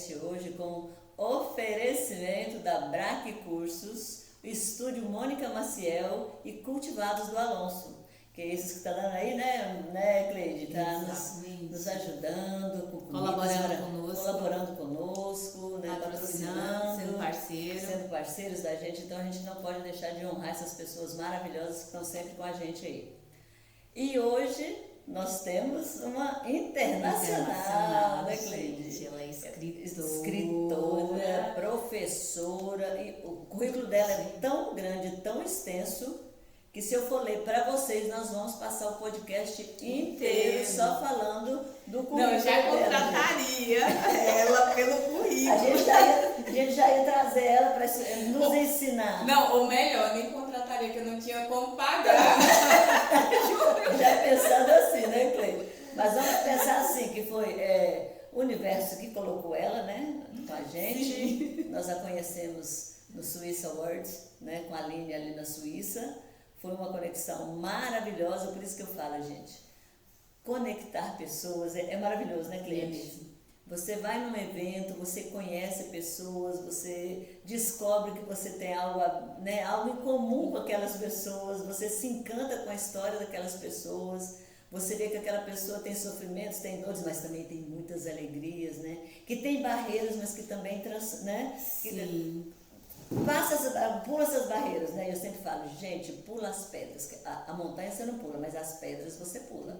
podcast hoje com oferecimento da Braque Cursos, Estúdio Mônica Maciel e Cultivados do Alonso. Que é esses que estão dando aí, né Cleide? Está nos ajudando, colaborando conosco, né? Patrocinando, sendo parceiros da gente. Então a gente não pode deixar de honrar essas pessoas maravilhosas que estão sempre com a gente aí. E hoje nós temos uma internacional, né, Cleide? Ela é escritora, professora, e o currículo dela é tão grande, tão extenso, que se eu for ler para vocês, nós vamos passar o podcast inteiro só falando do currículo. Não, eu já contrataria ela pelo currículo. A gente já ia trazer ela para nos ensinar. Não, ou melhor, nem contrataria, que eu não tinha como pagar. Já pensando assim, né, Cleide? Mas vamos pensar assim, que foi o universo que colocou ela, né, com a gente. Sim. Nós a conhecemos no Swiss Awards, né, com a Aline ali na Suíça. Foi uma conexão maravilhosa, por isso que eu falo, gente. Conectar pessoas é maravilhoso, né, Cleide? É mesmo. Você vai num evento, você conhece pessoas, você descobre que você tem algo em comum com aquelas pessoas, você se encanta com a história daquelas pessoas, você vê que aquela pessoa tem sofrimentos, tem dores, mas também tem muitas alegrias, né? Que tem barreiras, mas que também Sim. Pula essas barreiras, né? Eu sempre falo, gente, pula as pedras. A montanha você não pula, mas as pedras você pula.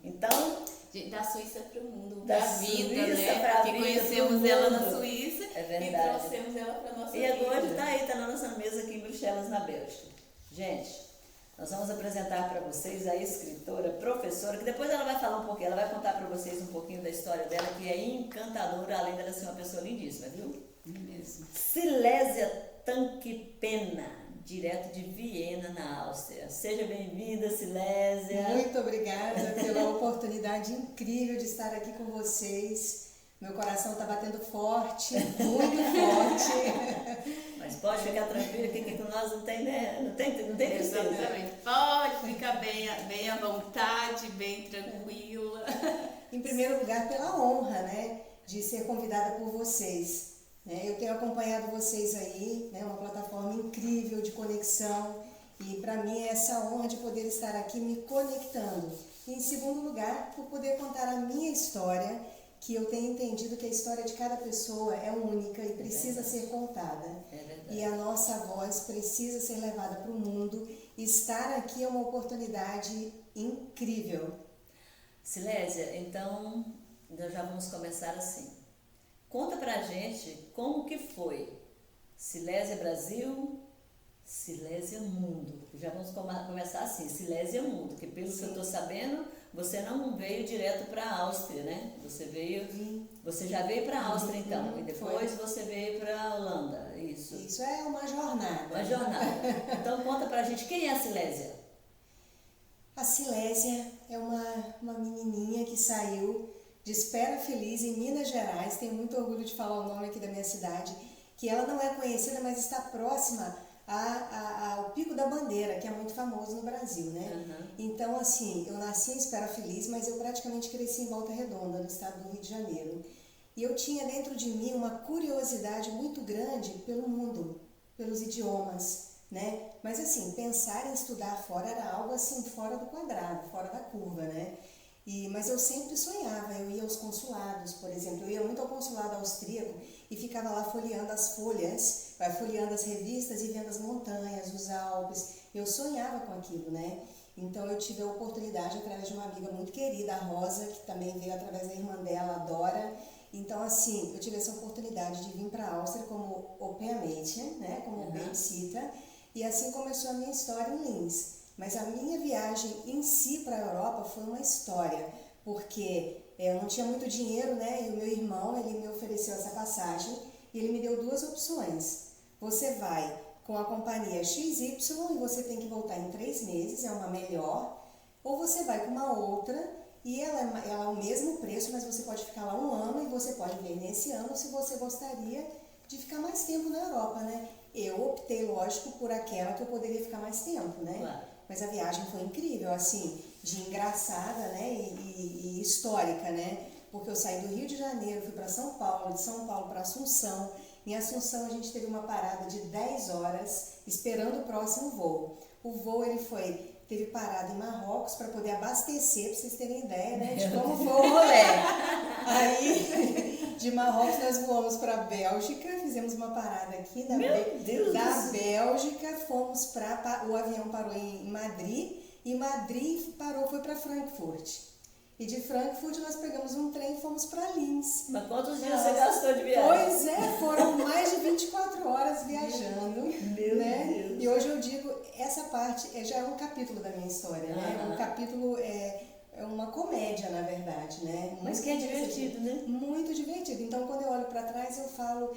Então, da Suíça para o mundo, da para a vida, Suíça né? pra Que vida, conhecemos pro ela mundo. na Suíça É e verdade. trouxemos ela para a nossa E vida. agora está na nossa mesa aqui em Bruxelas, na Bélgica. Gente, nós vamos apresentar para vocês a escritora, professora, que depois ela vai falar um pouquinho, ela vai contar para vocês um pouquinho da história dela, que é encantadora, além dela ser uma pessoa lindíssima, viu? Mesmo. Silésia Tanquipena, direto de Viena, na Áustria. Seja bem-vinda, Silésia. Muito obrigada pela oportunidade incrível de estar aqui com vocês. Meu coração está batendo forte, muito forte. Mas pode ficar tranquila que com nós não tem, né? Não tem tristeza. Exatamente. Pode ficar bem à vontade, bem tranquila. Em primeiro lugar, pela honra, né, de ser convidada por vocês. Eu tenho acompanhado vocês aí, né, uma plataforma incrível de conexão, e para mim é essa honra de poder estar aqui me conectando. E em segundo lugar, por poder contar a minha história, que eu tenho entendido que a história de cada pessoa é única e precisa ser contada. E a nossa voz precisa ser levada para o mundo. Estar aqui é uma oportunidade incrível. Silésia, então, nós já vamos começar assim. Conta pra gente como que foi Silésia Brasil, Silésia Mundo. Já vamos começar assim, Silésia Mundo, que pelo que eu estou sabendo, você não veio direto para a Áustria, né? Você já veio para a Áustria então, e depois você veio para a Holanda, isso? Isso é uma jornada. Uma jornada. Então conta pra gente, quem é a Silésia? A Silésia é uma menininha que saiu de Espera Feliz, em Minas Gerais. Tenho muito orgulho de falar o nome aqui da minha cidade, que ela não é conhecida, mas está próxima ao Pico da Bandeira, que é muito famoso no Brasil, né? Uhum. Então, assim, eu nasci em Espera Feliz, mas eu praticamente cresci em Volta Redonda, no estado do Rio de Janeiro. E eu tinha dentro de mim uma curiosidade muito grande pelo mundo, pelos idiomas, né? Mas, assim, pensar em estudar fora era algo, assim, fora do quadrado, fora da curva, né? Mas eu sempre sonhava, eu ia aos consulados, por exemplo, eu ia muito ao consulado austríaco e ficava lá folheando as folhas, folheando as revistas e vendo as montanhas, os Alpes. Eu sonhava com aquilo, né? Então eu tive a oportunidade, através de uma amiga muito querida, a Rosa, que também veio através da irmã dela, a Dora. Então, assim, eu tive essa oportunidade de vir para a Áustria como au pair mädchen, né? Como babysitter, e assim começou a minha história em Linz. Mas a minha viagem em si para a Europa foi uma história, porque eu não tinha muito dinheiro, né? E o meu irmão, ele me ofereceu essa passagem e ele me deu duas opções. Você vai com a companhia XY e você tem que voltar em 3 meses, é uma melhor, ou você vai com uma outra e ela é o mesmo preço, mas você pode ficar lá 1 ano e você pode vir nesse ano se você gostaria de ficar mais tempo na Europa, né? Eu optei, lógico, por aquela que eu poderia ficar mais tempo, né? Claro. Mas a viagem foi incrível, assim, de engraçada, né, e histórica, né, porque eu saí do Rio de Janeiro, fui para São Paulo, de São Paulo para Assunção. Em Assunção a gente teve uma parada de 10 horas esperando o próximo voo. O voo teve parada em Marrocos para poder abastecer, para vocês terem ideia, né, de como foi o rolê. Aí, de Marrocos nós voamos para a Bélgica, fizemos uma parada aqui da Bélgica, fomos o avião parou em Madrid, e Madrid foi para Frankfurt. E de Frankfurt nós pegamos um trem e fomos para Linz. Mas quantos dias você gastou de viagem? Pois é, foram mais de 24 horas viajando. Meu Deus. E hoje eu digo, essa parte já é um capítulo da minha história, né? Um capítulo é uma comédia, na verdade, né? Mas que é divertido, né? Muito divertido. Então, quando eu olho para trás, eu falo,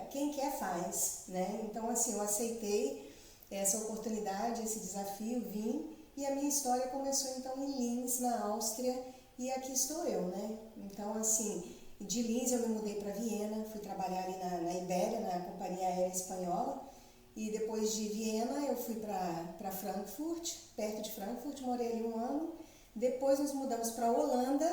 quem quer faz, né? Então, assim, eu aceitei essa oportunidade, esse desafio, vim. E a minha história começou então em Linz, na Áustria, e aqui estou eu, né? Então, assim, de Linz eu me mudei para Viena, fui trabalhar ali na Ibéria, na Companhia Aérea Espanhola, e depois de Viena eu fui para Frankfurt, perto de Frankfurt, morei ali 1 ano. Depois nos mudamos para a Holanda,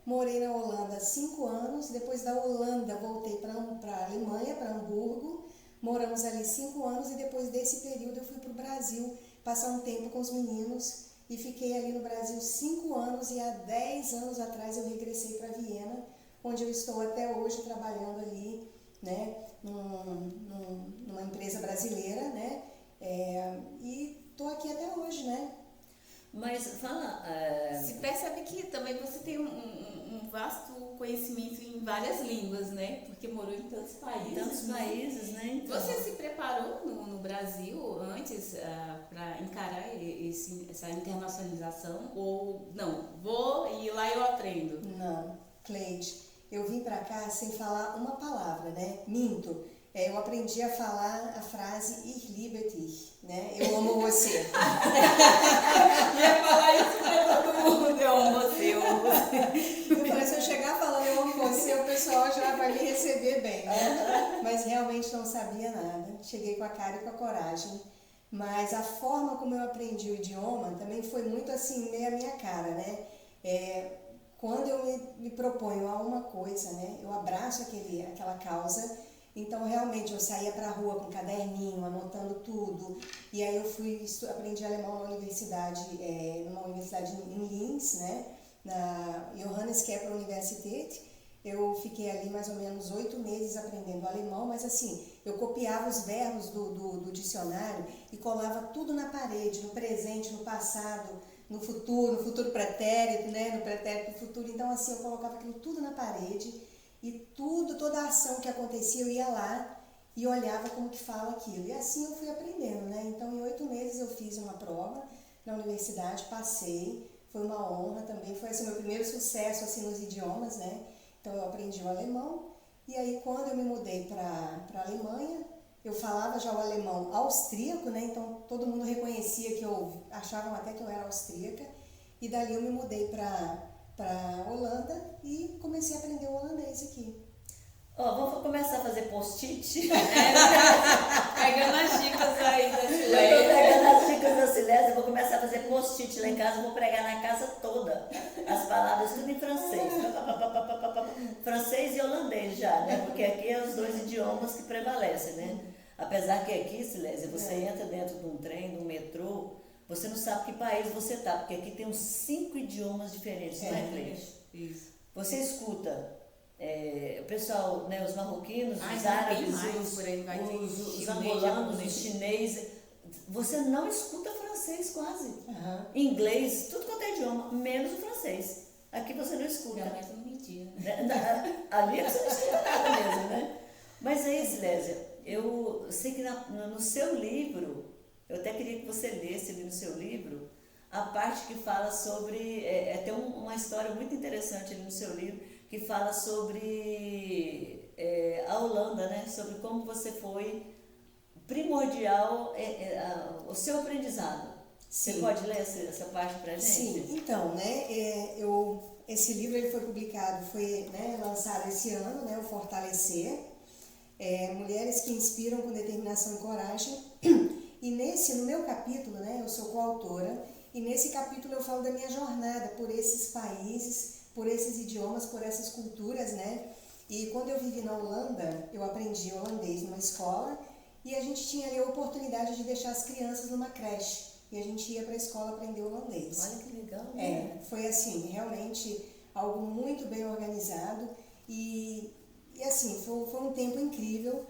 morei na Holanda 5 anos, depois da Holanda voltei para a Alemanha, para Hamburgo, moramos ali 5 anos, e depois desse período eu fui para o Brasil, passar um tempo com os meninos, e fiquei ali no Brasil 5 anos, e há 10 anos atrás eu regressei para Viena, onde eu estou até hoje trabalhando ali, né, numa empresa brasileira, né, e estou aqui até hoje, né. Mas fala... Se percebe que também você tem um vasto conhecimento em várias línguas, né? Porque morou em tantos países. Tantos países, né? Então, você se preparou no Brasil antes para encarar essa internacionalização? Ou não, vou e lá eu aprendo? Não, Cleide, eu vim para cá sem falar uma palavra, né? Minto. Eu aprendi a falar a frase Ich liebe dich, né? Eu amo você. Ia falar isso pra todo mundo, eu amo você, eu amo você. Eu falei, se eu chegar falando eu amo você, o pessoal já vai me receber bem, né? Mas realmente não sabia nada. Cheguei com a cara e com a coragem. Mas a forma como eu aprendi o idioma também foi muito assim, meio a minha cara, né? Quando eu me proponho a uma coisa, né? Eu abraço aquela causa. Então, realmente, eu saía para a rua com um caderninho, anotando tudo. E aí eu aprendi alemão numa universidade em Linz, né? Na Johannes Kepler Universität. Eu fiquei ali mais ou menos 8 meses aprendendo alemão, mas assim, eu copiava os verbos do dicionário e colava tudo na parede, no presente, no passado, no futuro pretérito, né? No pretérito do futuro. Então, assim, eu colocava aquilo tudo na parede. E toda a ação que acontecia, eu ia lá e olhava como que fala aquilo. E assim eu fui aprendendo, né? Então, em 8 meses eu fiz uma prova na universidade, passei, foi uma honra também. Foi assim, meu primeiro sucesso assim, nos idiomas, né? Então, eu aprendi o alemão. E aí, quando eu me mudei para a Alemanha, eu falava já o alemão austríaco, né? Então, todo mundo reconhecia achavam até que eu era austríaca. E dali eu me mudei para Holanda e comecei a aprender o holandês aqui. Vamos começar a fazer post-it? Pegando as dicas aí da Eu Silésia. estou pegando as dicas da Silésia, vou começar a fazer post-it lá em casa, vou pregar na casa toda. As palavras tudo em francês. Francês e holandês já, né? Porque aqui é os 2 idiomas que prevalecem, né? Apesar que aqui, Silésia, você entra dentro de um trem, de um metrô, você não sabe que país você está, porque aqui tem uns 5 idiomas diferentes, não é, Cleide? Isso. Você escuta o pessoal, né, os marroquinos, os Tem árabes, mais por aí, vai ter os chinês, angolanos, japonês. os chineses. Você não escuta francês quase. Uhum. Inglês, tudo quanto é idioma, menos o francês. Aqui você não escuta. Ainda mais não mentira. Ali você não escuta nada mesmo, né? Mas aí, Silésia, eu sei que no seu livro, eu até queria que você lesse ali no seu livro a parte que fala sobre, tem uma história muito interessante ali no seu livro, que fala sobre a Holanda, né? Sobre como você foi primordial o seu aprendizado. Sim. Você pode ler essa parte pra gente? Sim, então, né, esse livro ele foi publicado, foi, né, lançado esse ano, né, o Fortalecer, Mulheres que Inspiram com Determinação e Coragem. E no meu capítulo, né, eu sou coautora, e nesse capítulo eu falo da minha jornada por esses países, por esses idiomas, por essas culturas, né? E quando eu vivi na Holanda, eu aprendi holandês numa escola e a gente tinha ali a oportunidade de deixar as crianças numa creche. E a gente ia para a escola aprender holandês. Olha que legal, né? Foi assim, realmente algo muito bem organizado e assim, foi um tempo incrível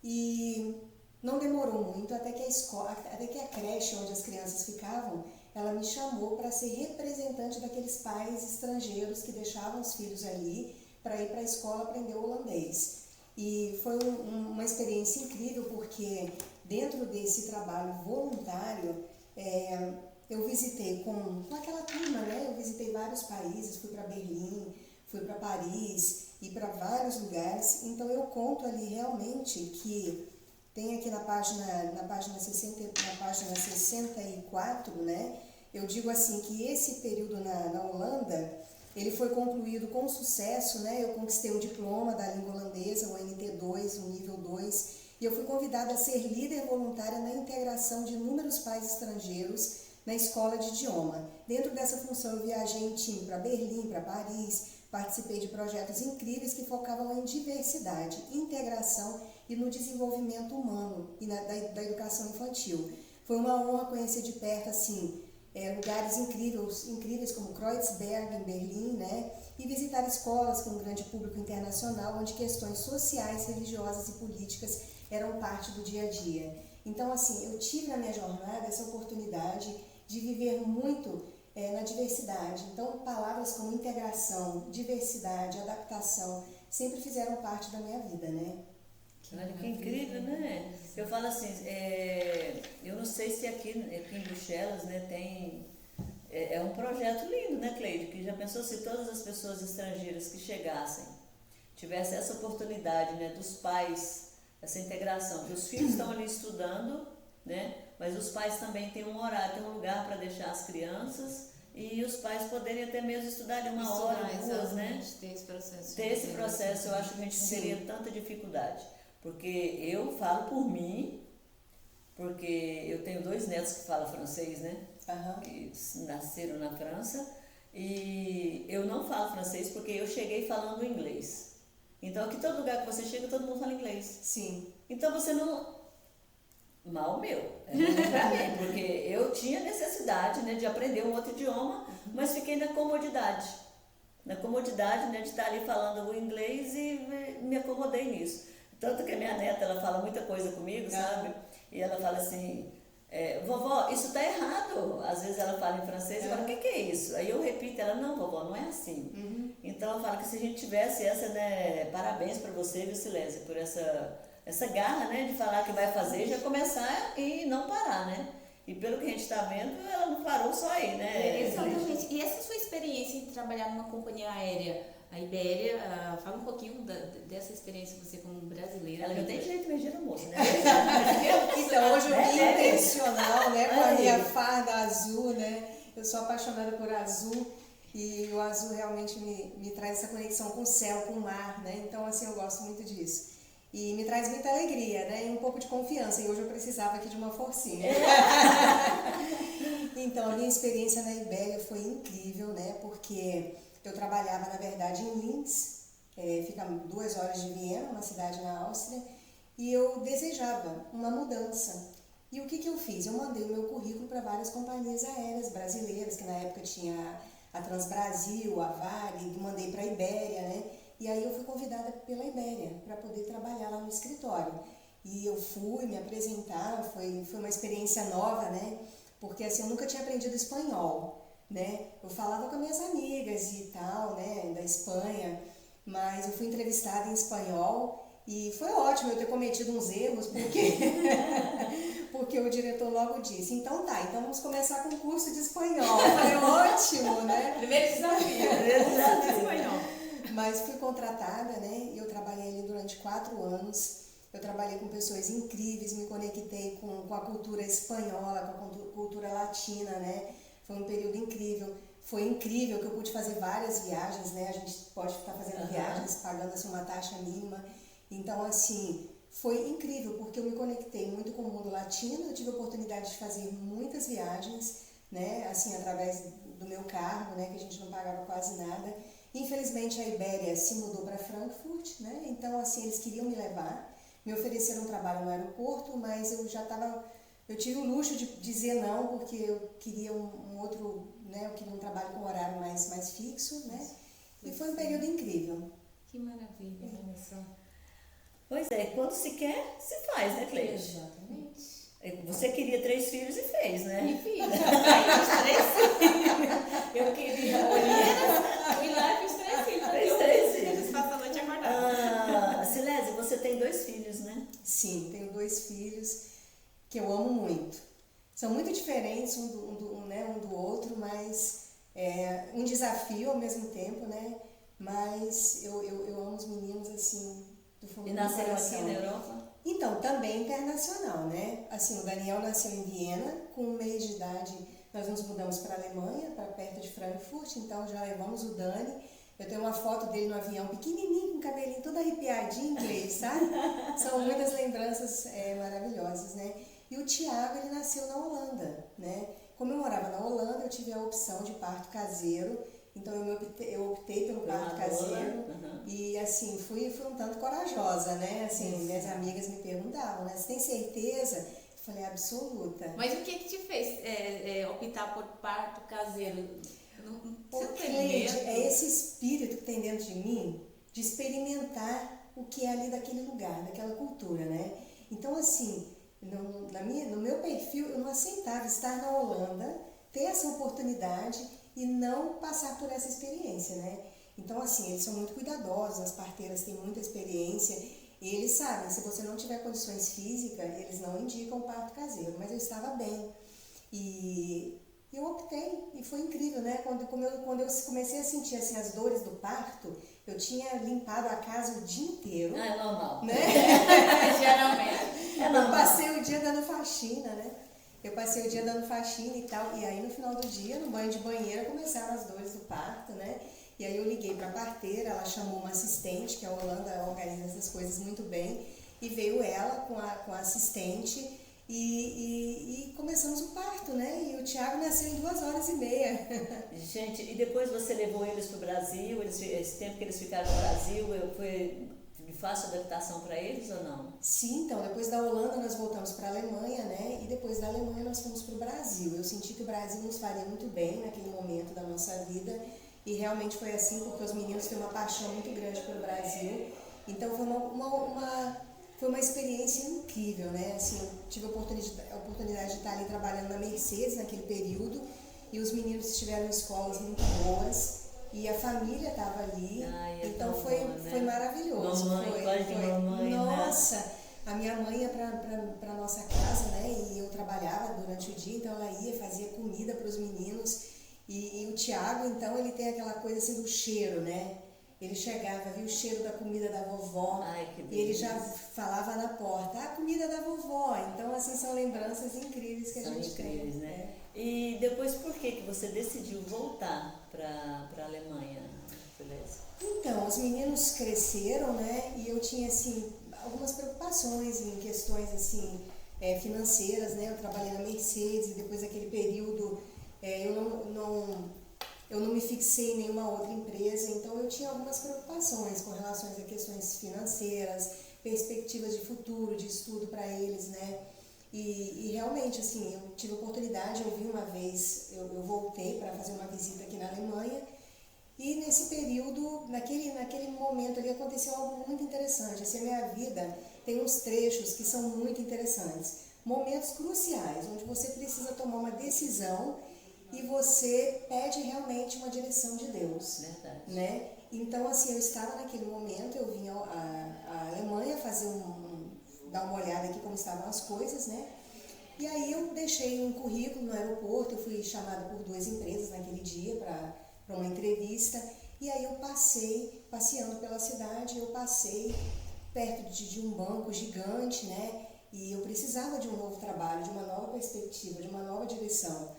e não demorou muito até que a creche onde as crianças ficavam, ela me chamou para ser representante daqueles pais estrangeiros que deixavam os filhos ali para ir para a escola aprender holandês. E foi uma experiência incrível porque dentro desse trabalho voluntário, eu visitei com aquela turma, né? Eu visitei vários países, fui para Berlim, fui para Paris e para vários lugares. Então eu conto ali realmente que tem aqui na página 64, né? Eu digo assim que esse período na Holanda, ele foi concluído com sucesso, né? Eu conquistei o diploma da língua holandesa, o NT2, o nível 2, e eu fui convidada a ser líder voluntária na integração de inúmeros pais estrangeiros na escola de idioma. Dentro dessa função eu viajei em time para Berlim, para Paris, participei de projetos incríveis que focavam em diversidade, integração e no desenvolvimento humano e da educação infantil. Foi uma honra conhecer de perto assim, lugares incríveis como Kreuzberg, em Berlim, né? E visitar escolas com um grande público internacional, onde questões sociais, religiosas e políticas eram parte do dia a dia. Então, assim, eu tive na minha jornada essa oportunidade de viver muito na diversidade. Então, palavras como integração, diversidade, adaptação, sempre fizeram parte da minha vida, né? Olha que incrível, né? Eu falo assim, eu não sei se aqui em Bruxelas, né, tem... É um projeto lindo, né, Cleide? Que já pensou se todas as pessoas estrangeiras que chegassem tivessem essa oportunidade, né, dos pais, essa integração, que os filhos estão ali estudando, né, mas os pais também têm um horário, têm um lugar para deixar as crianças e os pais poderem até mesmo estudar ali uma hora, duas, né? Ter esse processo. Ter esse processo, eu acho que a gente não teria tanta dificuldade. Porque eu falo por mim, porque eu tenho 2 netos que falam francês, né? Que nasceram na França, e eu não falo francês porque eu cheguei falando inglês. Então, aqui todo lugar que você chega, todo mundo fala inglês. Sim. Então, você não... Mal meu, pra mim, porque eu tinha necessidade, né, de aprender um outro idioma, mas fiquei na comodidade. Na comodidade, né, de estar ali falando o inglês e me acomodei nisso. Tanto que a minha neta, ela fala muita coisa comigo, sabe? E ela fala assim, vovó, isso tá errado. Às vezes ela fala em francês, eu falo, o que é isso? Aí eu repito, ela, não, vovó, não é assim. Então eu falo que se a gente tivesse essa, né, parabéns para você, viu, Silésia, por essa garra, né, de falar que vai fazer, já começar e não parar, né? E pelo que a gente está vendo, ela não parou só aí, né? Exatamente. E essa sua experiência em trabalhar numa companhia aérea, a Ibéria, fala um pouquinho dessa experiência você como brasileira. Ela já tem jeito de na moça, né? Então, hoje eu vim intencional, né, com a minha farda azul, né? Eu sou apaixonada por azul e o azul realmente me traz essa conexão com o céu, com o mar, né? Então, assim, eu gosto muito disso. E me traz muita alegria, né? E um pouco de confiança. E hoje eu precisava aqui de uma forcinha. Então, a minha experiência na Ibéria foi incrível, né? Porque eu trabalhava, na verdade, em Linz, fica 2 horas de Viena, uma cidade na Áustria, e eu desejava uma mudança. E o que eu fiz? Eu mandei o meu currículo para várias companhias aéreas brasileiras, que na época tinha a Transbrasil, a Varig, mandei para a Ibéria, né? E aí eu fui convidada pela Ibéria para poder trabalhar lá no escritório. E eu fui me apresentar, foi uma experiência nova, né? Porque assim, eu nunca tinha aprendido espanhol, né? Eu falava com minhas amigas e tal, né, da Espanha, mas eu fui entrevistada em espanhol e foi ótimo eu ter cometido uns erros, porque o diretor logo disse, então vamos começar com o curso de espanhol. Foi ótimo, né? Primeiro desafio, espanhol. Mas fui contratada, né? E eu trabalhei ali durante 4 anos. Eu trabalhei com pessoas incríveis, me conectei com a cultura espanhola, com a cultura latina, né? Foi um período incrível. Foi incrível que eu pude fazer várias viagens, né? A gente pode estar fazendo viagens pagando assim, uma taxa mínima. Então, assim, foi incrível porque eu me conectei muito com o mundo latino. Eu tive a oportunidade de fazer muitas viagens, né? Assim, através do meu cargo, né? Que a gente não pagava quase nada. Infelizmente a Ibéria se mudou para Frankfurt, né? Então assim eles queriam me levar, me ofereceram um trabalho no aeroporto, mas eu tive o luxo de dizer não porque eu queria um outro, né? Eu queria um trabalho com horário mais fixo, né? E foi um período incrível. Que maravilha, olha só. Pois é, quando se quer, se faz, né, Cleide? Exatamente. Você queria 3 filhos e fez, né? E fiz. Aí os 3 filhos. Eu queria olheiras, fui lá e fiz 3 filhos. Fez 3 filhos. Passando a noite acordada. Silésio, você tem 2 filhos, né? Sim, tenho 2 filhos que eu amo muito. São muito diferentes um do outro, mas é um desafio ao mesmo tempo, né? Mas eu amo os meninos assim, do fundo do meu coração. E nasceram aqui na Europa? Então, também internacional, né? Assim, o Daniel nasceu em Viena, com 1 mês de idade nós nos mudamos para a Alemanha, para perto de Frankfurt, então já levamos o Dani. Eu tenho uma foto dele no avião, pequenininho, com o cabelinho todo arrepiadinho, inglês, sabe? São muitas lembranças maravilhosas, né? E o Tiago, ele nasceu na Holanda, né? Como eu morava na Holanda, eu tive a opção de parto caseiro, então eu optei pelo parto caseiro. E assim, fui um tanto corajosa, né? Assim, minhas amigas me perguntavam, né? Você tem certeza? Eu falei, absoluta. Mas o que te fez optar por parto caseiro? Você não tem Cleide, medo? é esse espírito que tem dentro de mim de experimentar o que é ali daquele lugar, daquela cultura, né? Então, assim, no meu perfil, eu não aceitava estar na Holanda, ter essa oportunidade e não passar por essa experiência, né? Então, assim, eles são muito cuidadosos, as parteiras têm muita experiência, e eles sabem, se você não tiver condições físicas, eles não indicam o parto caseiro, mas eu estava bem. E eu optei, e foi incrível, né? Quando eu comecei a sentir assim, as dores do parto, eu tinha limpado a casa o dia inteiro. Ah, é normal. Né? Geralmente. Eu passei o dia dando faxina, né? Eu passei o dia dando faxina e tal, e aí no final do dia, no banho de banheira, começaram as dores do parto, né? E aí eu liguei para a parteira, ela chamou uma assistente, que a Holanda organiza essas coisas muito bem, e veio ela com a assistente e começamos o parto, né? E o Tiago nasceu em 2h30. Gente, e depois você levou eles para o Brasil, esse tempo que eles ficaram no Brasil, foi de fácil adaptação para eles ou não? Sim, então, depois da Holanda nós voltamos para a Alemanha, né? E depois da Alemanha nós fomos para o Brasil. Eu senti que o Brasil nos faria muito bem naquele momento da nossa vida. E realmente foi assim, porque os meninos têm uma paixão muito grande pelo Brasil. Então foi uma experiência incrível, né? Assim, eu tive a oportunidade de estar ali trabalhando na Mercedes naquele período. E os meninos tiveram escolas muito boas. E a família estava ali. Então foi maravilhoso. Mamãe, nossa, né? A minha mãe ia para nossa casa, né? E eu trabalhava durante o dia, então ela ia, fazia comida para os meninos. E o Tiago, então, ele tem aquela coisa assim do cheiro, né? Ele chegava, via o cheiro da comida da vovó. Ai, que e ele já falava na porta, a comida da vovó. Então, assim, são lembranças incríveis que a gente tem. São incríveis, né? E depois, por que você decidiu voltar para a Alemanha, Silésio? Então, os meninos cresceram, né? E eu tinha, assim, algumas preocupações em questões, assim, financeiras, né? Eu trabalhei na Mercedes e depois daquele período... Eu não me fixei em nenhuma outra empresa, então eu tinha algumas preocupações com relação a questões financeiras, perspectivas de futuro, de estudo para eles, né? E realmente, assim, eu tive a oportunidade, eu vi uma vez, eu voltei para fazer uma visita aqui na Alemanha, e nesse período, naquele momento ali, aconteceu algo muito interessante. Assim, a minha vida tem uns trechos que são muito interessantes, momentos cruciais, onde você precisa tomar uma decisão e você pede realmente uma direção de Deus. Verdade. Né? Então, assim, eu estava naquele momento, eu vim à Alemanha fazer dar uma olhada aqui como estavam as coisas, né? E aí eu deixei um currículo no aeroporto, eu fui chamada por 2 empresas naquele dia para uma entrevista, e aí eu passeando pela cidade, eu passei perto de um banco gigante, né? E eu precisava de um novo trabalho, de uma nova perspectiva, de uma nova direção.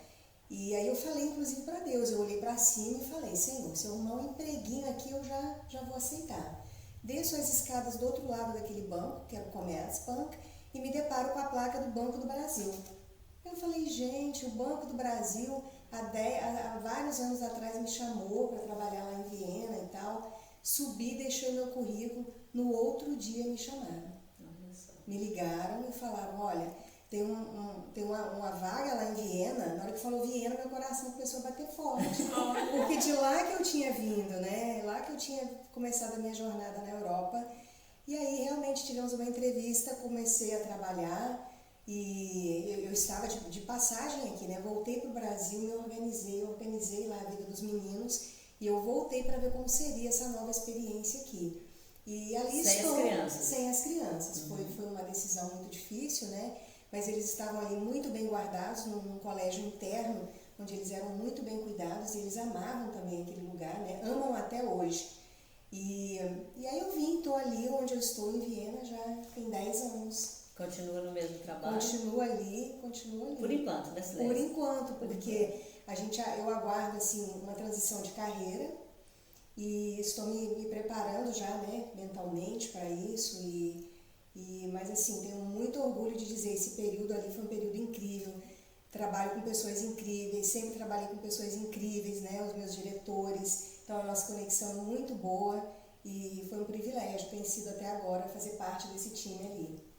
E aí eu falei, inclusive, para Deus, eu olhei para cima e falei, Senhor, se eu arrumar um empreguinho aqui, eu já vou aceitar. Desço as escadas do outro lado daquele banco, que era o Commerzbank, e me deparo com a placa do Banco do Brasil. Eu falei, gente, o Banco do Brasil há vários anos atrás me chamou para trabalhar lá em Viena e tal. Subi, deixei meu currículo, no outro dia me chamaram. Me ligaram e falaram, olha, tem uma vaga lá em Viena. Na hora que falou Viena, meu coração começou a bater forte. Porque de lá que eu tinha vindo, né? Lá que eu tinha começado a minha jornada na Europa. E aí realmente tivemos uma entrevista, comecei a trabalhar e eu estava de passagem aqui, né? Voltei para o Brasil, me organizei lá a vida dos meninos e eu voltei para ver como seria essa nova experiência aqui. E ali sem estou, as crianças. Sem as crianças. Foi uma decisão muito difícil, né? Mas eles estavam ali muito bem guardados num colégio interno, onde eles eram muito bem cuidados e eles amavam também aquele lugar, né? Amam até hoje. E aí eu vim, estou ali onde eu estou em Viena já tem 10 anos. Continua no mesmo trabalho? Continua ali. Por enquanto, né, Silene? Por enquanto, porque eu aguardo assim, uma transição de carreira e estou me preparando já, né, mentalmente para isso. Mas assim, tenho muito orgulho de dizer, esse período ali foi um período incrível. Trabalho com pessoas incríveis, sempre trabalhei com pessoas incríveis, né, os meus diretores. Então a nossa conexão é muito boa e foi um privilégio, tem sido até agora, fazer parte desse time ali.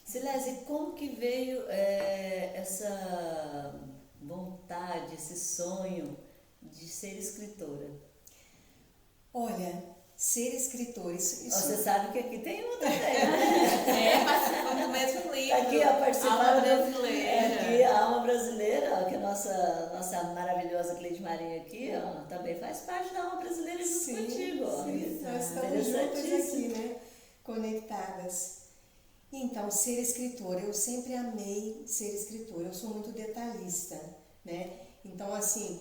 Silese, como que veio essa vontade, esse sonho de ser escritora? Olha, ser escritor, isso... Você sabe que aqui tem uma também, né? Participando do mesmo livro. Aqui, a participar Alma Brasileira. Aqui, a Alma Brasileira, ó, que a nossa maravilhosa Cleide Marinho aqui, ó, também faz parte da Alma Brasileira junto contigo. Ó. Sim, nós estamos juntas aqui, né? Conectadas. Então, ser escritora, eu sempre amei ser escritora, eu sou muito detalhista, né? Então, assim,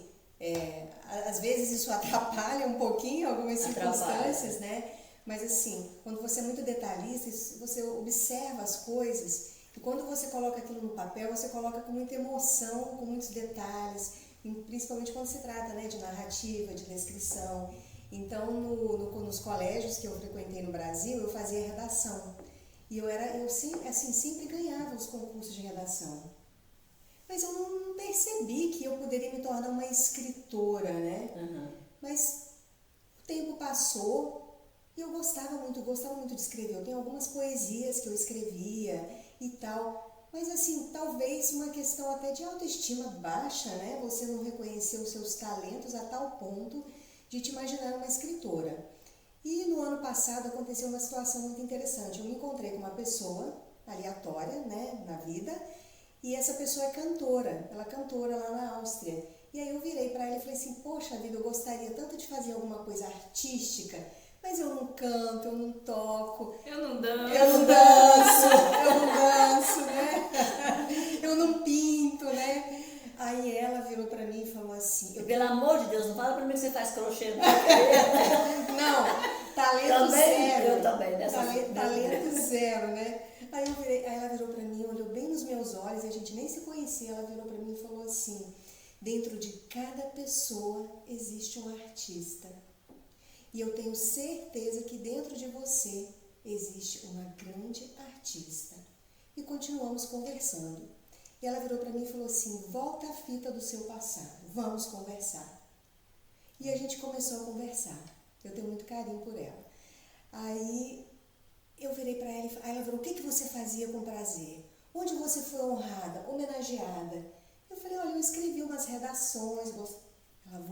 às vezes isso atrapalha um pouquinho algumas circunstâncias, né? Mas assim, quando você é muito detalhista, você observa as coisas e quando você coloca aquilo no papel, você coloca com muita emoção, com muitos detalhes, principalmente quando se trata, né, de narrativa, de descrição. Então, nos colégios que eu frequentei no Brasil, eu fazia redação. E eu sempre ganhava os concursos de redação. Mas eu não percebi que eu poderia me tornar uma escritora, né? Uhum. Mas o tempo passou e eu gostava muito de escrever. Eu tenho algumas poesias que eu escrevia e tal. Mas assim, talvez uma questão até de autoestima baixa, né? Você não reconheceu os seus talentos a tal ponto de te imaginar uma escritora. E no ano passado aconteceu uma situação muito interessante. Eu me encontrei com uma pessoa aleatória, né, na vida, e essa pessoa é cantora. Ela é cantora lá na Áustria. E aí eu virei para ela e falei assim, poxa vida, eu gostaria tanto de fazer alguma coisa artística, mas eu não canto, eu não toco. Eu não danço. Né? Eu não pinto, né? Aí ela virou pra mim e falou assim... Pelo amor de Deus, não fala pra mim que você faz crochê. Não, talento também, zero. Eu também, né? Talento zero, né? Aí ela virou pra mim, olhou bem nos meus olhos, e a gente nem se conhecia, ela virou pra mim e falou assim, dentro de cada pessoa existe um artista. E eu tenho certeza que dentro de você existe uma grande artista. E continuamos conversando. E ela virou para mim e falou assim, volta a fita do seu passado, vamos conversar. E a gente começou a conversar. Eu tenho muito carinho por ela. Aí eu virei para ela, aí ela falou, o que você fazia com prazer? Onde você foi honrada, homenageada? Eu falei, olha, eu escrevi umas redações. Ela,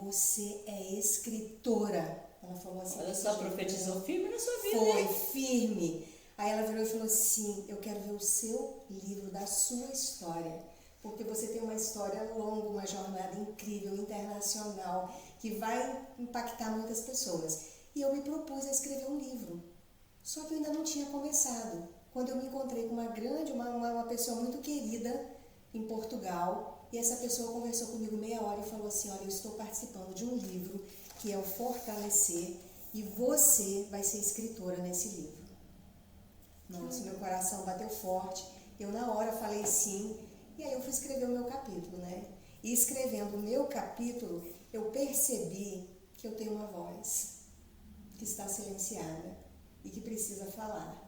você é escritora. Ela falou assim. Olha só, profetizou firme na sua vida. Foi, firme. Aí ela virou e falou assim, eu quero ver o seu livro, da sua história. Porque você tem uma história longa, uma jornada incrível, internacional, que vai impactar muitas pessoas. E eu me propus a escrever um livro. Só que eu ainda não tinha começado. Quando eu me encontrei com uma pessoa muito querida em Portugal, e essa pessoa conversou comigo meia hora e falou assim, olha, eu estou participando de um livro que é o Fortalecer, e você vai ser escritora nesse livro. Nossa, meu coração bateu forte. Eu na hora falei sim, e aí eu fui escrever o meu capítulo, né? E escrevendo o meu capítulo, eu percebi que eu tenho uma voz que está silenciada e que precisa falar.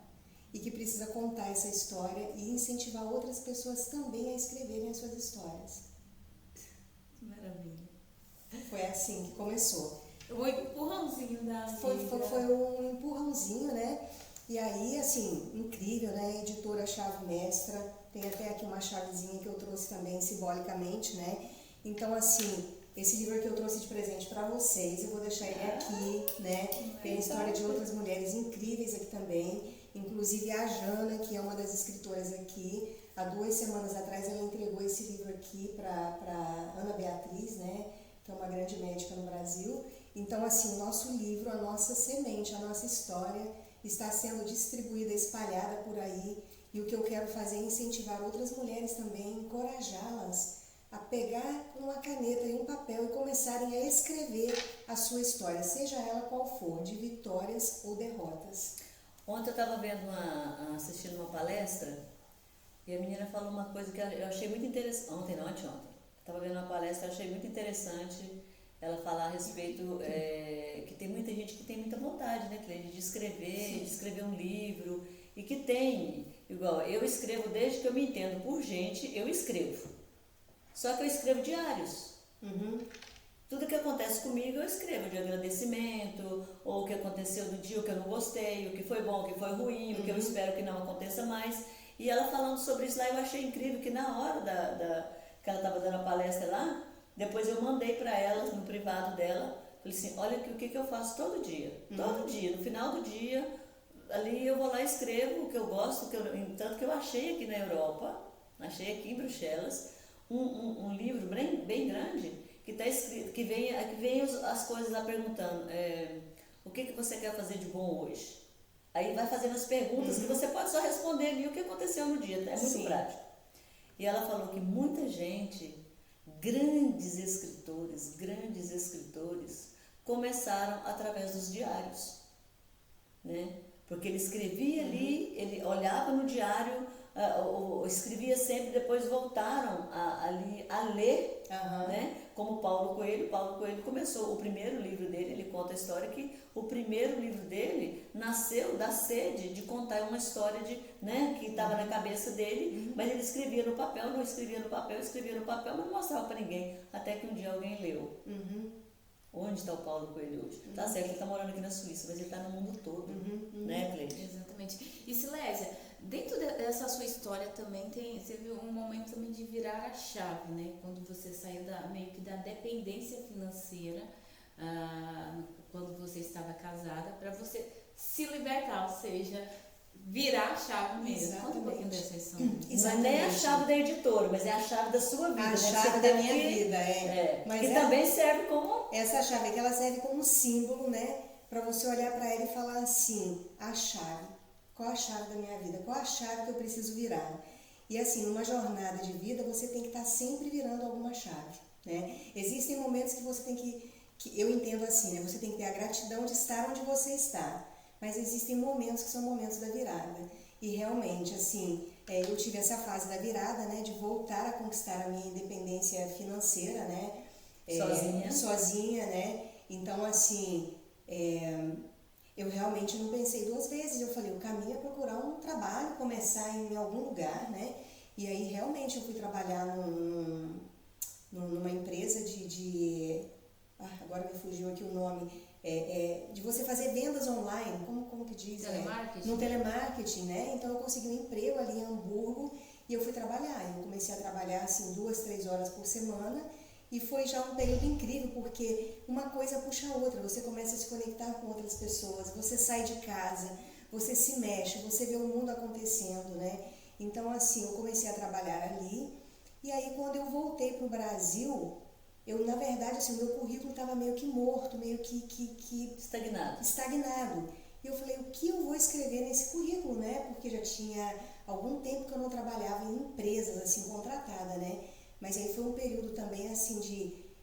E que precisa contar essa história e incentivar outras pessoas também a escreverem as suas histórias. Maravilha. Foi assim que começou. O empurrãozinho da Foi um empurrãozinho, né? E aí, assim, incrível, né? Editora Chave Mestra, tem até aqui uma chavezinha que eu trouxe também simbolicamente, né? Então, assim, esse livro que eu trouxe de presente para vocês, eu vou deixar ele aqui, né? Tem a história de outras mulheres incríveis aqui também, inclusive a Jana, que é uma das escritoras aqui. Há 2 semanas atrás ela entregou esse livro aqui para Ana Beatriz, né? Que é uma grande médica no Brasil. Então, assim, o nosso livro, a nossa semente, a nossa história está sendo distribuída, espalhada por aí. E o que eu quero fazer é incentivar outras mulheres também, encorajá-las a pegar uma caneta e um papel e começarem a escrever a sua história, seja ela qual for, de vitórias ou derrotas. Ontem eu estava assistindo uma palestra e a menina falou uma coisa que eu achei muito interessante. Anteontem. Estava vendo uma palestra, eu achei muito interessante ela falar a respeito que tem muita gente que tem muita vontade, né, Cleide, de escrever um livro, e que tem, igual, eu escrevo desde que eu me entendo por gente, eu escrevo. Só que eu escrevo diários. Tudo que acontece comigo eu escrevo, de agradecimento, ou o que aconteceu no dia, o que eu não gostei, o que foi bom, o que foi ruim, o que eu espero que não aconteça mais. E ela falando sobre isso lá, eu achei incrível que na hora que ela estava dando a palestra lá, depois eu mandei para ela, no privado dela, falei assim, olha o que eu faço todo dia. Todo dia, no final do dia, ali eu vou lá e escrevo o que eu gosto, tanto que eu achei aqui na Europa, achei aqui em Bruxelas, um livro bem grande, que está escrito, que vem as coisas lá perguntando, o que você quer fazer de bom hoje? Aí vai fazendo as perguntas que você pode só responder ali o que aconteceu no dia, é muito prático. E ela falou que muita gente, grandes escritores, começaram através dos diários, né? Porque ele escrevia ali, ele olhava no diário, escrevia sempre, depois voltaram ali a ler, né? Como Paulo Coelho começou, o primeiro livro dele, ele conta a história que o primeiro livro dele nasceu da sede de contar uma história né, que estava na cabeça dele, mas ele escrevia no papel, mas não mostrava para ninguém, até que um dia alguém leu. Onde está o Paulo Coelho hoje? Tá certo, ele está morando aqui na Suíça, mas ele está no mundo todo, né, Cleide? Exatamente. E Silésia, dentro dessa sua história também você viu um momento também de virar a chave, né? Quando você saiu meio que da dependência financeira, quando você estava casada, para você se libertar, ou seja, virar a chave mesmo. Conta um pouquinho dessa história. Não é nem a chave da editora, mas é a chave da sua vida. A chave da minha vida, Mas que também serve como... Essa chave aqui, ela serve como símbolo, né? Para você olhar para ela e falar assim, a chave. Qual a chave da minha vida? Qual a chave que eu preciso virar? E assim, numa jornada de vida, você tem que estar sempre virando alguma chave, né? Existem momentos que você tem que eu entendo assim, né? Você tem que ter a gratidão de estar onde você está. Mas existem momentos que são momentos da virada. E realmente, assim, eu tive essa fase da virada, né? De voltar a conquistar a minha independência financeira, né? Sozinha, né? Então, assim, eu realmente não pensei 2 vezes. Eu falei, o caminho é procurar um trabalho, começar em algum lugar, né? E aí, realmente, eu fui trabalhar numa empresa agora me fugiu aqui o nome, de você fazer vendas online, como que diz? Telemarketing? No telemarketing, né? Então, eu consegui um emprego ali em Hamburgo e eu fui trabalhar. Eu comecei a trabalhar, assim, 2, 3 horas por semana. E foi já um período incrível, porque uma coisa puxa a outra, você começa a se conectar com outras pessoas, você sai de casa, você se mexe, você vê o mundo acontecendo, né? Então, assim, eu comecei a trabalhar ali, e aí quando eu voltei para o Brasil, na verdade, assim, o meu currículo estava meio que morto, meio que estagnado. E eu falei, o que eu vou escrever nesse currículo, né? Porque já tinha algum tempo que eu não trabalhava em empresas, assim, contratada, né? Mas aí foi um período também, assim,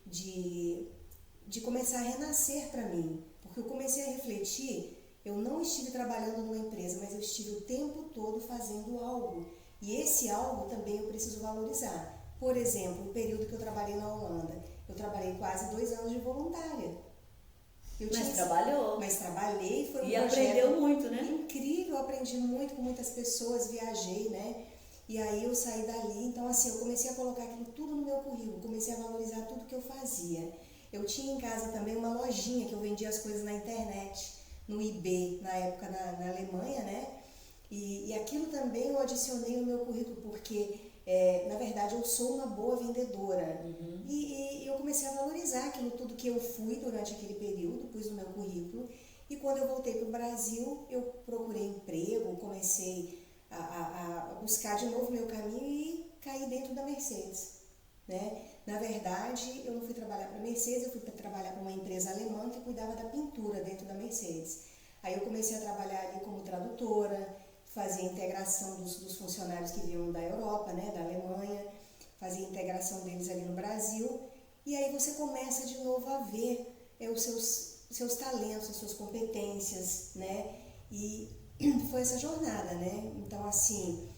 de começar a renascer para mim. Porque eu comecei a refletir, eu não estive trabalhando numa empresa, mas eu estive o tempo todo fazendo algo. E esse algo também eu preciso valorizar. Por exemplo, o período que eu trabalhei na Holanda, eu trabalhei quase 2 anos de voluntária. Trabalhou. Mas trabalhei, foi um projeto. E aprendeu muito, né? Incrível, eu aprendi muito com muitas pessoas, viajei, né? E aí eu saí dali, então assim, eu comecei a colocar aquilo tudo no meu currículo, comecei a valorizar tudo que eu fazia. Eu tinha em casa também uma lojinha que eu vendia as coisas na internet, no eBay, na época na Alemanha, né? E aquilo também eu adicionei no meu currículo, porque, na verdade, eu sou uma boa vendedora. E eu comecei a valorizar aquilo tudo que eu fui durante aquele período, pus no meu currículo. E quando eu voltei para o Brasil, eu procurei emprego, comecei a buscar de novo meu caminho e caí dentro da Mercedes, né? Na verdade, eu não fui trabalhar para a Mercedes, eu fui trabalhar para uma empresa alemã que cuidava da pintura dentro da Mercedes. Aí eu comecei a trabalhar ali como tradutora, fazia integração dos funcionários que vinham da Europa, né, da Alemanha, fazia integração deles ali no Brasil. E aí você começa de novo a ver os seus talentos, as suas competências, né? E foi essa jornada, né? Então, assim,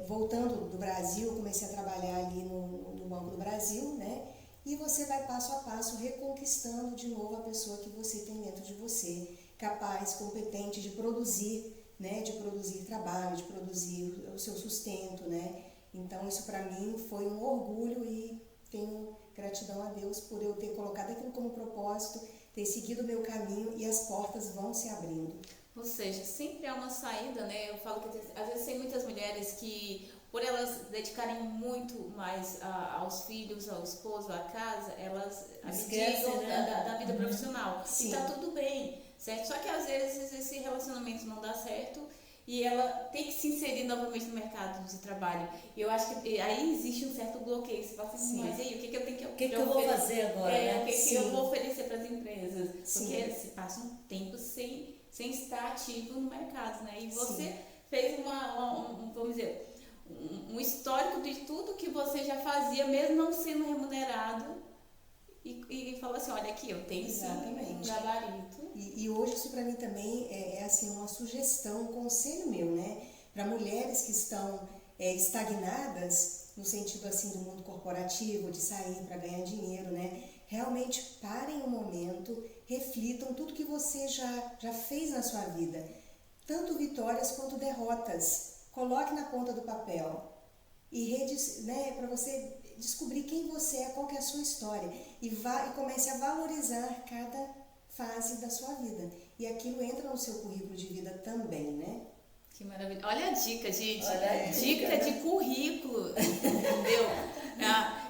voltando do Brasil, eu comecei a trabalhar ali no Banco do Brasil, né? E você vai passo a passo reconquistando de novo a pessoa que você tem dentro de você, capaz, competente de produzir, né? De produzir trabalho, de produzir o seu sustento, né? Então, isso para mim foi um orgulho e tenho gratidão a Deus por eu ter colocado aquilo como propósito, ter seguido o meu caminho e as portas vão se abrindo. Ou seja, sempre há uma saída, né? Eu falo que às vezes tem muitas mulheres que, por elas dedicarem muito mais aos filhos, ao esposo, à casa, elas abdicam, né, da vida profissional. Sim. E tá tudo bem, certo? Só que às vezes esse relacionamento não dá certo e ela tem que se inserir novamente no mercado de trabalho. E eu acho que aí existe um certo bloqueio. Você fala assim, mas aí, o que eu tenho que O que eu vou fazer agora, né? O que eu vou oferecer para as empresas? Sim. Porque se passa um tempo sem estar ativo no mercado, né? E você Sim. fez vamos dizer, um histórico de tudo que você já fazia, mesmo não sendo remunerado, e falou assim, olha aqui, eu tenho sim um gabarito. E hoje isso para mim também é assim, uma sugestão, um conselho meu, né? Para mulheres que estão estagnadas, no sentido assim do mundo corporativo, de sair para ganhar dinheiro, né? Realmente parem um momento, reflitam tudo que você já fez na sua vida, tanto vitórias quanto derrotas. Coloque na ponta do papel e né, para você descobrir quem você é, qual que é a sua história e comece a valorizar cada fase da sua vida. E aquilo entra no seu currículo de vida também, né? Que maravilha. Olha a dica, gente. Olha a dica de currículo, entendeu?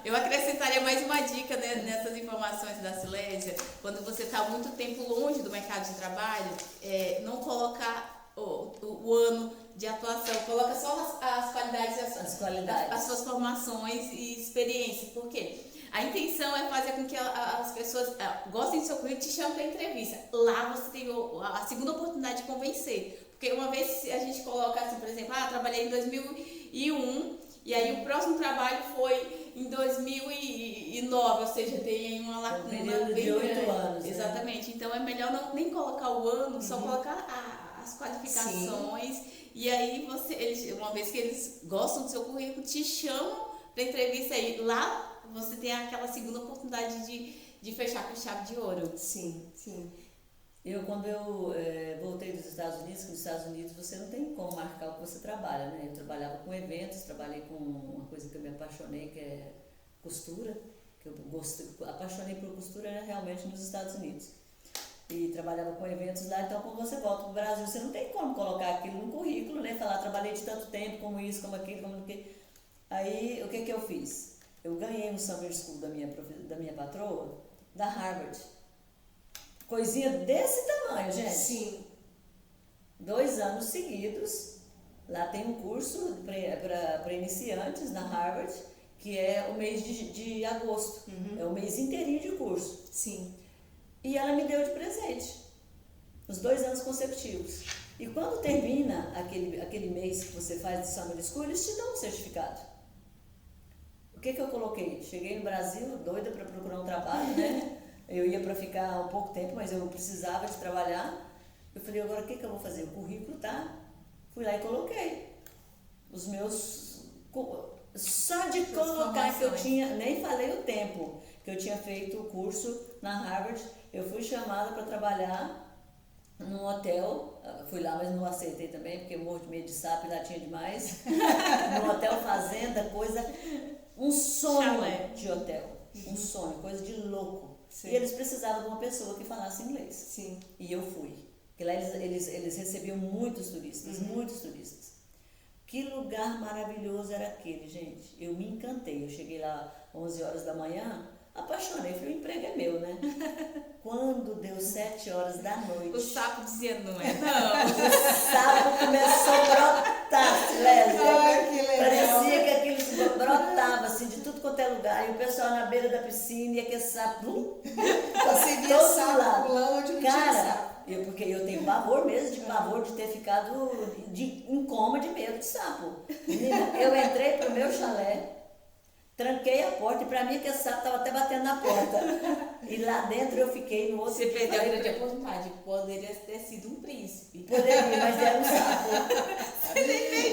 Eu acrescentaria mais uma dica nessas informações da Silésia. Quando você está muito tempo longe do mercado de trabalho, não colocar o ano de atuação, coloca só as qualidades, as suas formações e experiência. Por quê? A intenção é fazer com que as pessoas gostem do seu currículo e te chamem para entrevista. Lá você tem a segunda oportunidade de convencer. Porque uma vez a gente coloca assim, por exemplo, trabalhei em 2001 e aí o próximo trabalho foi em 2009, ou seja, tem uma lacuna. Um período de 8 anos. Exatamente. Né? Então é melhor nem colocar o ano, só colocar as qualificações. Sim. E aí uma vez que eles gostam do seu currículo, te chamam para entrevista aí. Lá você tem aquela segunda oportunidade de fechar com chave de ouro. Sim, sim. Quando eu voltei dos Estados Unidos, que nos Estados Unidos você não tem como marcar o que você trabalha, né? Eu trabalhava com eventos, trabalhei com uma coisa que eu me apaixonei, que é costura, que eu apaixonei por costura realmente nos Estados Unidos. E trabalhava com eventos lá, então quando você volta para o Brasil, você não tem como colocar aquilo no currículo, né? Falar, trabalhei de tanto tempo, como isso, como aquilo, como aquilo. Aí, o que eu fiz? Eu ganhei um summer school da minha patroa, da Harvard. Coisinha desse tamanho, gente. Sim. 2 anos seguidos. Lá tem um curso para iniciantes na Harvard, que é o mês de agosto. É o mês inteirinho de curso. Sim. E ela me deu de presente. Os 2 anos consecutivos. E quando termina aquele mês que você faz de Summer School, eles te dão um certificado. O que eu coloquei? Cheguei no Brasil, doida para procurar um trabalho, né? Eu ia para ficar um pouco tempo, mas eu precisava de trabalhar. Eu falei, agora o que eu vou fazer? O currículo tá. Fui lá e coloquei. Os meus... Só de colocar que eu tinha... Nem falei o tempo que eu tinha feito o curso na Harvard. Eu fui chamada para trabalhar num hotel. Fui lá, mas não aceitei também, porque eu morro de medo de sapo, lá tinha demais. Num hotel fazenda, coisa... Um sonho de hotel. Um sonho, coisa de louco. Sim. E eles precisavam de uma pessoa que falasse inglês. Sim. E eu fui. Porque lá eles recebiam muitos turistas, muitos turistas. Que lugar maravilhoso era aquele, gente. Eu me encantei. Eu cheguei lá 11 horas da manhã, apaixonei. Falei, o emprego é meu, né? Quando deu 7 horas da noite... O sapo dizia, não é não. O sapo começou a brotar, Silésia. Ai, que legal. Parecia que aquilo brotava, assim, de tudo quanto é lugar. E o pessoal na beira da piscina e aquele sapo... Você via todo sapo lado. pulando onde não tinha Cara, sapo. porque eu tenho pavor mesmo, de pavor de ter ficado em coma de medo de sapo. Menina, eu entrei pro meu chalé, tranquei a porta e pra mim aquele sapo estava até batendo na porta. E lá dentro eu fiquei no outro Você dia. perdeu a grande oportunidade. Poderia ter sido um príncipe. Poderia, mas era um sapo.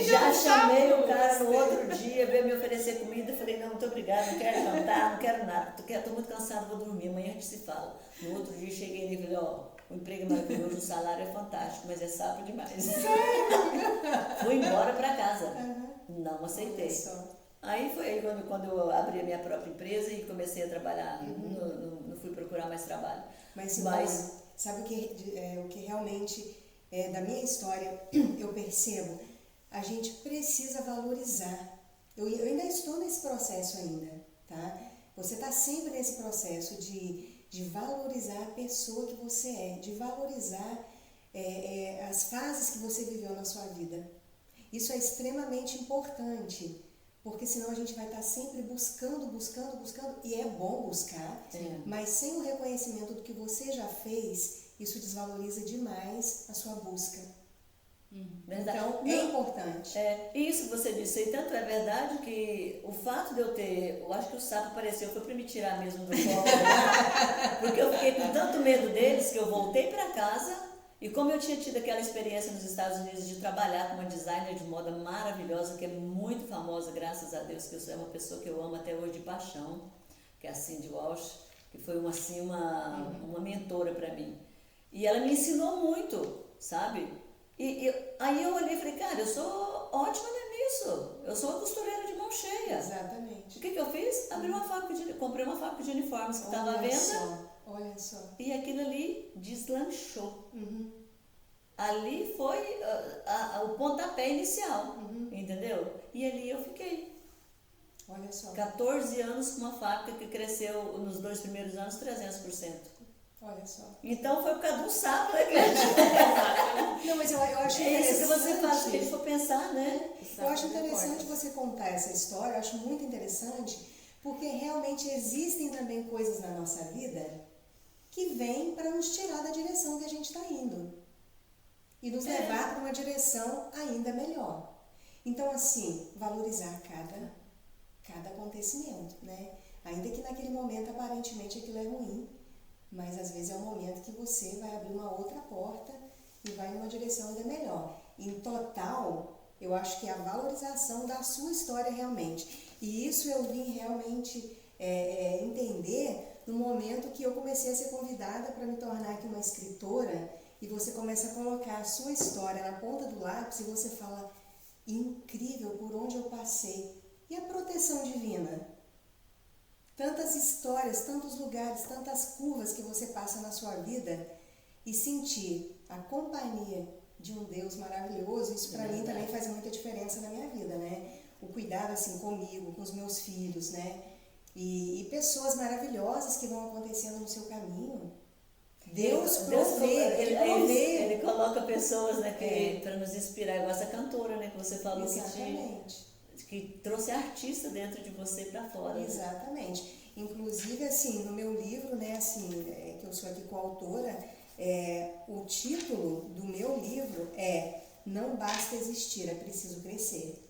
Já chamei o cara no outro dia, veio me oferecer comida. Falei, não, muito obrigada, não quero jantar, não quero nada. Tô muito cansada, vou dormir, amanhã a gente se fala. No outro dia cheguei nele e falei, ó, o emprego é maravilhoso, o salário é fantástico, mas é sapo demais. Fui embora pra casa. Não aceitei. Olha só. Aí foi aí quando eu abri a minha própria empresa e comecei a trabalhar, não fui procurar mais trabalho. Mas sabe o que realmente, da minha história, eu percebo? A gente precisa valorizar. Eu ainda estou nesse processo ainda, tá? Você está sempre nesse processo de valorizar a pessoa que você é, de valorizar as fases que você viveu na sua vida. Isso é extremamente importante, porque senão a gente vai estar sempre buscando, e é bom buscar, mas sem o reconhecimento do que você já fez, isso desvaloriza demais a sua busca. Verdade. Então, é importante. Isso que você disse, e tanto é verdade que o fato de eu acho que o sapo apareceu, foi para me tirar mesmo do colo, né? Porque eu fiquei com tanto medo deles que eu voltei para casa, e como eu tinha tido aquela experiência nos Estados Unidos de trabalhar com uma designer de moda maravilhosa, que é muito famosa, graças a Deus, que eu sou uma pessoa que eu amo até hoje de paixão, que é a Cindy Walsh, que foi uma mentora para mim. E ela me ensinou muito, sabe? Aí eu olhei e falei, cara, eu sou ótima nisso. Eu sou uma costureira de mão cheia. Exatamente. O que eu fiz? Comprei uma fábrica de uniformes que estava à venda. Olha só. E aquilo ali deslanchou. Ali foi o pontapé inicial, entendeu? E ali eu fiquei. Olha só. 14 anos com uma fábrica que cresceu nos 2 primeiros anos 300%. Olha só. Então foi por causa de um sapo, né, Clédia? Não, mas eu acho É isso que você interessante. faz, se a gente for pensar, né? Eu acho interessante você contar essa história, eu acho muito interessante, porque realmente existem também coisas na nossa vida que vêm para nos tirar da direção que a gente está indo e nos levar para uma direção ainda melhor. Então, assim, valorizar cada acontecimento, né? Ainda que naquele momento aparentemente aquilo é ruim, mas às vezes é um momento que você vai abrir uma outra porta e vai em uma direção ainda melhor. Em total, eu acho que é a valorização da sua história realmente. E isso eu vim realmente entender no momento que eu comecei a ser convidada para me tornar aqui uma escritora, e você começa a colocar a sua história na ponta do lápis e você fala, incrível por onde eu passei. E a proteção divina? Tantas histórias, tantos lugares, tantas curvas que você passa na sua vida, e sentir a companhia de um Deus maravilhoso, isso para mim também faz muita diferença na minha vida, né? O cuidado assim comigo, com os meus filhos, né? E pessoas maravilhosas que vão acontecendo no seu caminho. Deus provê, ele coloca pessoas, né, para nos inspirar, igual essa cantora, né, que você falou. Exatamente. Que trouxe artista dentro de você para fora. Exatamente. Né? Inclusive, assim, no meu livro, né, assim, que eu sou aqui coautora, o título do meu livro é Não Basta Existir, é Preciso Crescer.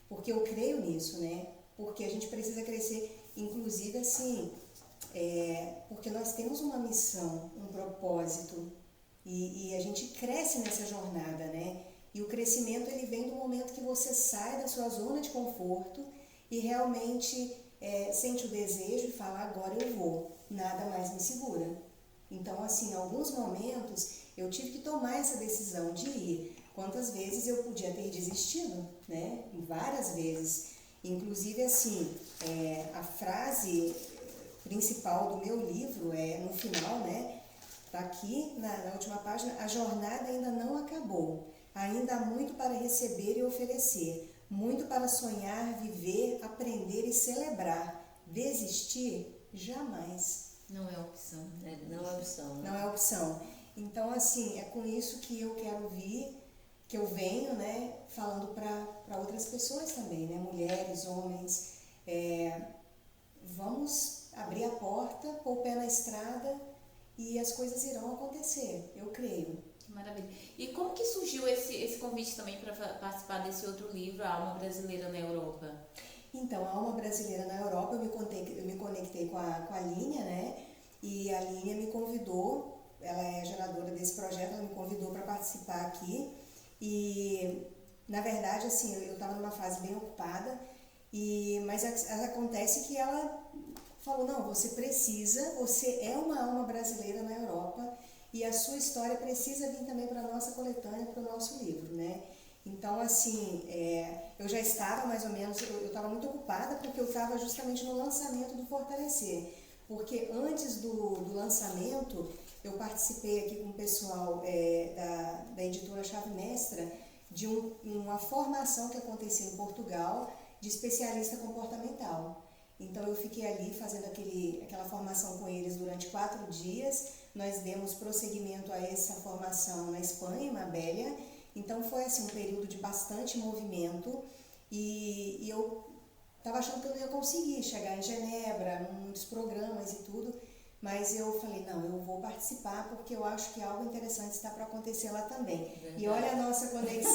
Porque eu creio nisso, né? Porque a gente precisa crescer, inclusive, assim, porque nós temos uma missão, um propósito, e a gente cresce nessa jornada, né? E o crescimento, ele vem do momento que você sai da sua zona de conforto e realmente sente o desejo e fala, agora eu vou, nada mais me segura. Então, assim, em alguns momentos, eu tive que tomar essa decisão de ir. Quantas vezes eu podia ter desistido, né? Várias vezes. Inclusive, assim, a frase principal do meu livro, no final, né? Está aqui na última página: a jornada ainda não acabou. Ainda há muito para receber e oferecer, muito para sonhar, viver, aprender e celebrar. Desistir? Jamais. Não é opção. Não é opção. Né? Não é opção. Então, assim, é com isso que eu quero vir, que eu venho, né, falando para outras pessoas também, né, mulheres, homens. Vamos abrir a porta, pôr o pé na estrada e as coisas irão acontecer, eu creio. Maravilha. E como que surgiu esse convite também para participar desse outro livro, A Alma Brasileira na Europa? Então, A Alma Brasileira na Europa, eu me conectei com a Línia, né? E a Línia me convidou, ela é geradora desse projeto, ela me convidou para participar aqui. E, na verdade, assim, eu estava numa fase bem ocupada, mas acontece que ela falou: não, você é uma alma brasileira na Europa, e a sua história precisa vir também para a nossa coletânea, para o nosso livro, né? Então, assim, eu já estava mais ou menos, eu estava muito ocupada porque eu estava justamente no lançamento do Fortalecer. Porque antes do lançamento, eu participei aqui com o pessoal da editora Chave Mestra de uma formação que aconteceu em Portugal de especialista comportamental. Então, eu fiquei ali fazendo aquela formação com eles durante 4 dias. Nós demos prosseguimento a essa formação na Espanha, em Marbella. Então, foi assim, um período de bastante movimento e eu estava achando que eu não ia conseguir chegar em Genebra, muitos programas e tudo, mas eu falei: não, eu vou participar porque eu acho que algo interessante está para acontecer lá também. Verdade. E olha a nossa conexão.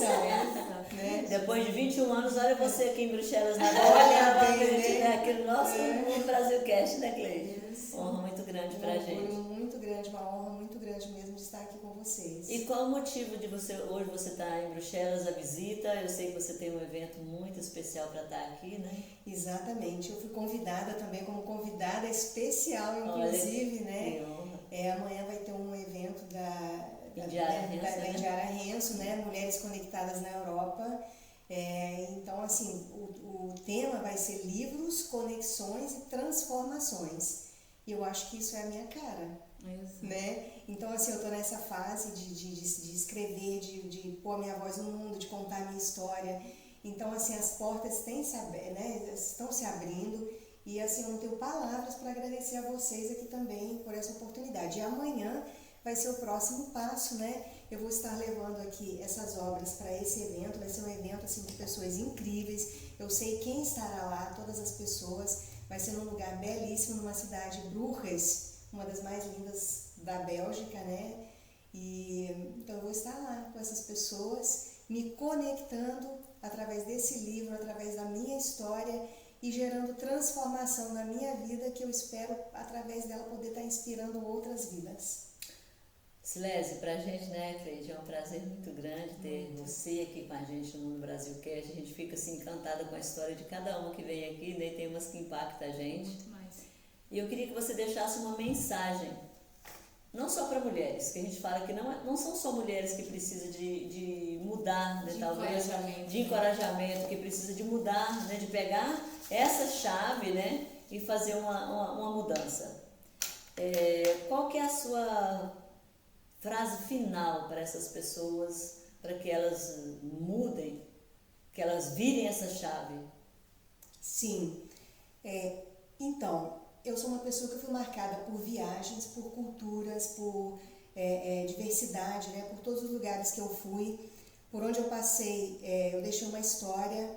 Né? Depois de 21 anos, olha você aqui em Bruxelas, na Olha bem, né? Aqui no nosso Brasilcast, né, Cleide? Honra muito grande pra gente. Muito grande, uma honra muito grande mesmo de estar aqui com vocês. E qual o motivo de hoje você estar em Bruxelas, a visita? Eu sei que você tem um evento muito especial para estar aqui, né? Exatamente, eu fui convidada também como convidada especial, inclusive, né? Amanhã vai ter um evento da Indiara Renzo, né? Mulheres Conectadas na Europa. Então, assim, o tema vai ser livros, conexões e transformações. E eu acho que isso é a minha cara, né? Então, assim, eu estou nessa fase de escrever, de pôr a minha voz no mundo, de contar a minha história. Então, assim, as portas estão se abrindo e, assim, eu não tenho palavras para agradecer a vocês aqui também por essa oportunidade. E amanhã vai ser o próximo passo, né? Eu vou estar levando aqui essas obras para esse evento. Vai ser um evento, assim, de pessoas incríveis. Eu sei quem estará lá, todas as pessoas. Vai ser num lugar belíssimo, numa cidade, Bruges, uma das mais lindas da Bélgica, né? Então eu vou estar lá com essas pessoas, me conectando através desse livro, através da minha história e gerando transformação na minha vida, que eu espero, através dela, poder estar inspirando outras vidas. Silese, pra gente, né, Cleide, é um prazer muito grande ter você aqui com a gente no Mundo Brasilcast. A gente fica assim encantada com a história de cada uma que vem aqui, né? Tem umas que impactam a gente. Muito mais. E eu queria que você deixasse uma mensagem, não só para mulheres, que a gente fala que não são só mulheres que precisam de mudar, né, talvez, de encorajamento, que precisa de mudar, né, de pegar essa chave, né, e fazer uma mudança. Qual que é a sua frase final para essas pessoas, para que elas mudem, que elas virem essa chave? Sim. Então, eu sou uma pessoa que fui marcada por viagens, por culturas, por diversidade, né? Por todos os lugares que eu fui, por onde eu passei, eu deixei uma história.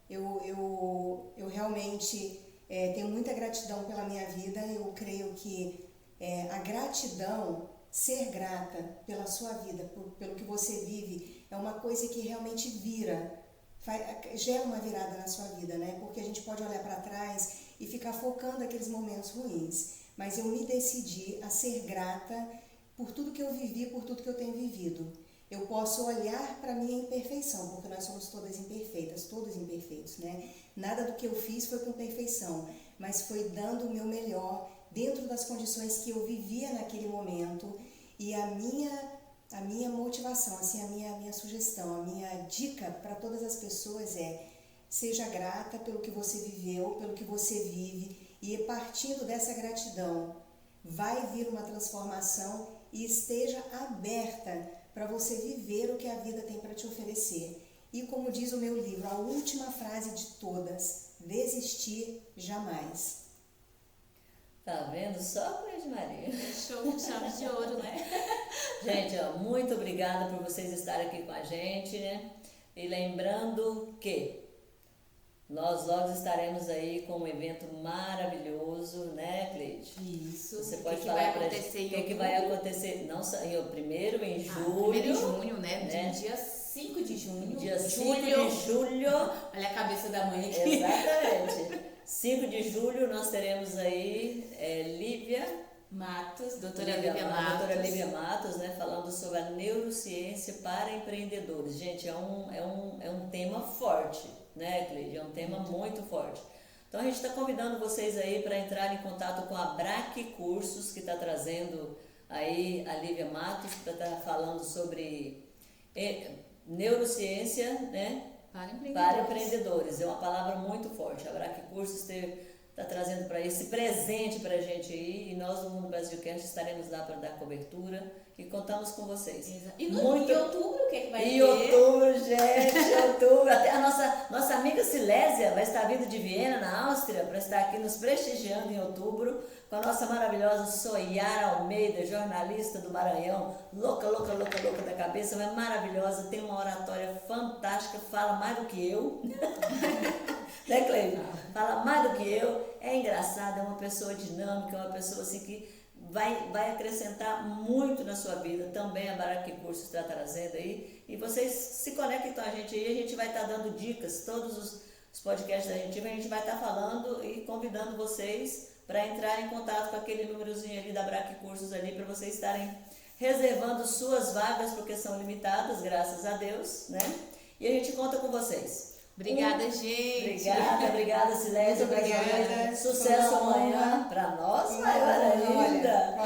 Eu realmente tenho muita gratidão pela minha vida. Eu creio que a gratidão, ser grata pela sua vida, pelo que você vive, é uma coisa que realmente gera uma virada na sua vida, né? Porque a gente pode olhar para trás e ficar focando aqueles momentos ruins, mas eu me decidi a ser grata por tudo que eu vivi, por tudo que eu tenho vivido. Eu posso olhar para a minha imperfeição, porque nós somos todas imperfeitas, todos imperfeitos, né? Nada do que eu fiz foi com perfeição, mas foi dando o meu melhor dentro das condições que eu vivia naquele momento. E a minha motivação, assim, a minha sugestão, a minha dica para todas as pessoas seja grata pelo que você viveu, pelo que você vive, E partindo dessa gratidão, vai vir uma transformação e esteja aberta para você viver o que a vida tem para te oferecer. E como diz o meu livro, a última frase de todas: desistir jamais. Tá vendo? Só Cleide Maria. Show com chave de ouro, né? Gente, ó, muito obrigada por vocês estarem aqui com a gente, né? E lembrando que nós logo estaremos aí com um evento maravilhoso, né, Cleide? Isso. Você pode que falar vai pra acontecer gente em o que vai acontecer? Não só primeiro em julho. Primeiro em junho, né? né? Dia 5 de junho. Dia 5 de julho. Olha a cabeça da mãe aqui. Exatamente. 5 de julho nós teremos aí Lívia Matos, doutora Lívia Matos. Doutora Lívia Matos, né, falando sobre a neurociência para empreendedores. Gente, é um tema forte, né, Cleide? É um tema muito forte. Então a gente está convidando vocês aí para entrar em contato com a Braque Cursos, que está trazendo aí a Lívia Matos, para estar falando sobre neurociência, né? Para empreendedores. É uma palavra muito forte. A Braque Cursos está trazendo para esse presente para a gente aí, e nós do Mundo Brasilcast estaremos lá para dar cobertura e contamos com vocês. E em outubro, o que vai ter? Em outubro, gente, outubro, até a nossa amiga Silésia vai estar vindo de Viena, na Áustria, para estar aqui nos prestigiando em outubro, com a nossa maravilhosa Soyara Almeida, jornalista do Maranhão, louca da cabeça, mas maravilhosa, tem uma oratória fantástica, fala mais do que eu. Né, Cleide? Fala mais do que eu, é engraçada, é uma pessoa dinâmica, é uma pessoa assim que vai acrescentar muito na sua vida. Também a Braque Cursos está trazendo aí, e vocês se conectem com a gente aí, a gente vai estar dando dicas, todos os podcasts da gente vai estar falando e convidando vocês para entrar em contato com aquele númerozinho ali da Braque Cursos ali, para vocês estarem reservando suas vagas, porque são limitadas, graças a Deus, né? E a gente conta com vocês. Obrigada, gente. Obrigada, Silésia. Muito obrigada. Sucesso amanhã para nós, maior ainda.